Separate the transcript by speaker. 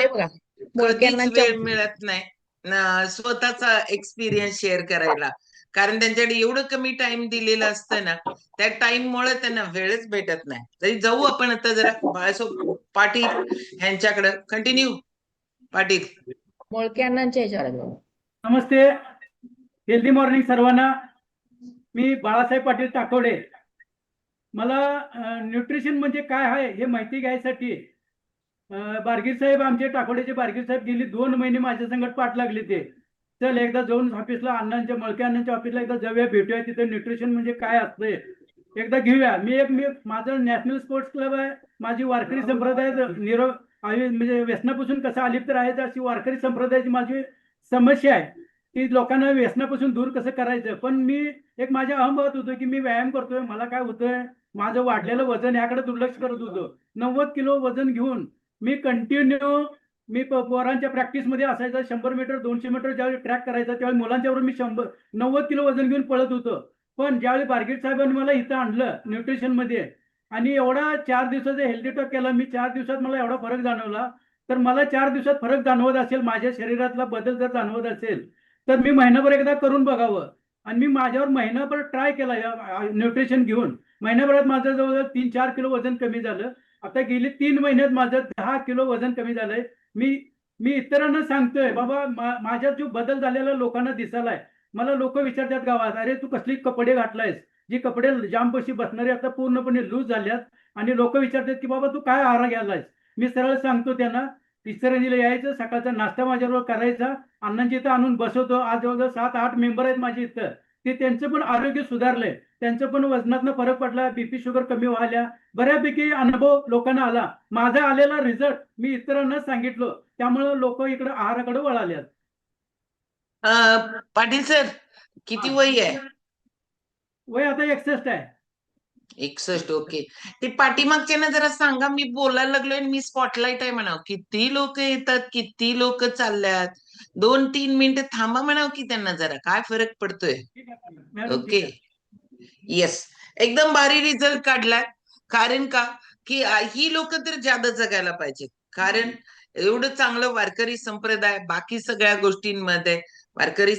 Speaker 1: आहे बघा
Speaker 2: कधीच
Speaker 1: मोळक्यांनाच्या.
Speaker 2: वेळ मिळत नाही स्वतःचा एक्सपिरियन्स शेअर करायला. कारण त्यांच्याकडे एवढं कमी टाइम दिलेलं असतं ना, त्या टाइम मुळे त्यांना वेळच भेटत नाही. तरी जाऊ आपण आता जरा बाळासाहेब पाटील ह्यांच्याकडे. कंटिन्यू पाटील.
Speaker 1: मोळक्यांनाच्या ह्याच्यावर आहे बघा.
Speaker 3: नमस्ते, हेल्दी मॉर्निंग सर्वांना. मी बाळासाहेब पाटील टाकोडे. मला न्यूट्रिशन म्हणजे काय आहे हे माहिती घ्यायसाठी बारगीर साहेब, आमचे टाकोडेचे बारगीर साहेब गेली 2 महिने माझ्या संगत पाठ लागले. ते चल एकदा जाऊन ऑफिसला अण्णांच्या मळक्या अण्णांच्या ऑफिसला एकदा जाऊया, भेटूया, तिथे न्यूट्रिशन म्हणजे काय असतंय एकदा घेऊया. मी माझं नॅशनल स्पोर्ट्स क्लब आहे. माझी वारकरी संप्रदाय म्हणजे व्यसनापासून कसं अलिप्त राहायचं अशी वारकरी संप्रदायाची माझी समस्या आहे की लोकांना व्यसनापासून दूर कसं करायचं. पण मी एक माझ्या अहमत होतो की मी व्यायाम करतोय, मला काय होतंय, माझं वाढलेलं वजन याकडे दुर्लक्ष करत होतो. 90 किलो वजन घेऊन मी कंटिन्यू पोरांच्या प्रॅक्टिसमध्ये असायचं. 100 मीटर 200 मीटर ज्यावेळी ट्रॅक करायचा त्यावेळी मुलांच्यावर मी 90 किलो वजन घेऊन पळत होतो. पण ज्यावेळी बारगीर साहेबांनी मला इथं आणलं न्यूट्रिशनमध्ये आणि एवढा 4 दिवसाचा हेल्दी टॉक केला मी, 4 दिवसात मला एवढा फरक जाणवला. तर मला 4 दिवसात फरक जाणवत असेल, माझ्या शरीरातला बदल जर जाणवत असेल तर मी महिनाभर एकदा करून बघावं. आणि मी माझ्यावर महिनाभर ट्राय केला न्यूट्रिशन घेऊन. महिन्याभरात माझं जवळजवळ 3-4 किलो वजन कमी झालं. आता गेली 3 महिन्यात माझं 10 किलो वजन कमी झालंय. मी इतरांना सांगतोय बाबा माझ्यात जो बदल झालेला लोकांना दिसायलाय. मला लोक विचारतात गावात, अरे तू कसली कपडे घातलायस, जी कपडे जामपशी बसणारे आता पूर्णपणे लूज झाल्यात. आणि लोक विचारतात की बाबा तू काय आहार घ्यायलायस. मी सरळ सांगतो त्यांना, तिसऱ्यांनीला यायचं, सकाळचा नाश्ता माझ्याबरोबर करायचा, अण्णांची इथं आणून बसवतो. आज जवळजवळ 7-8 मेंबर आहेत माझे इथं. ते त्यांचं पण आरोग्य सुधारलंय, त्यांचं पण वजनातनं फरक पडला, बीपी शुगर कमी व्हायला बऱ्यापैकी अनुभव लोकांना आला. माझा आलेला रिझल्ट मी इतरांना सांगितलं, त्यामुळे लोक इकडे आहाराकडे वळाले.
Speaker 2: पाटील सर किती वय आहे?
Speaker 3: वय आता 61 आहे.
Speaker 2: 61. ओके. ते पाठीमागच्या जरा सांगा, मी बोलायला लागलोय, मी स्पॉटलाइट आहे म्हणाव. किती लोक येतात, किती लोक चालल्यात. 2-3 मिनिटं थांबा म्हणाव की त्यांना जरा काय फरक पडतोय. ओके, येस, एकदम भारी रिझल्ट काढलाय. कारण का की ही लोक तर जादा जगायला पाहिजेत. कारण एवढं चांगलं वारकरी संप्रदाय, बाकी सगळ्या गोष्टींमध्ये वारकरी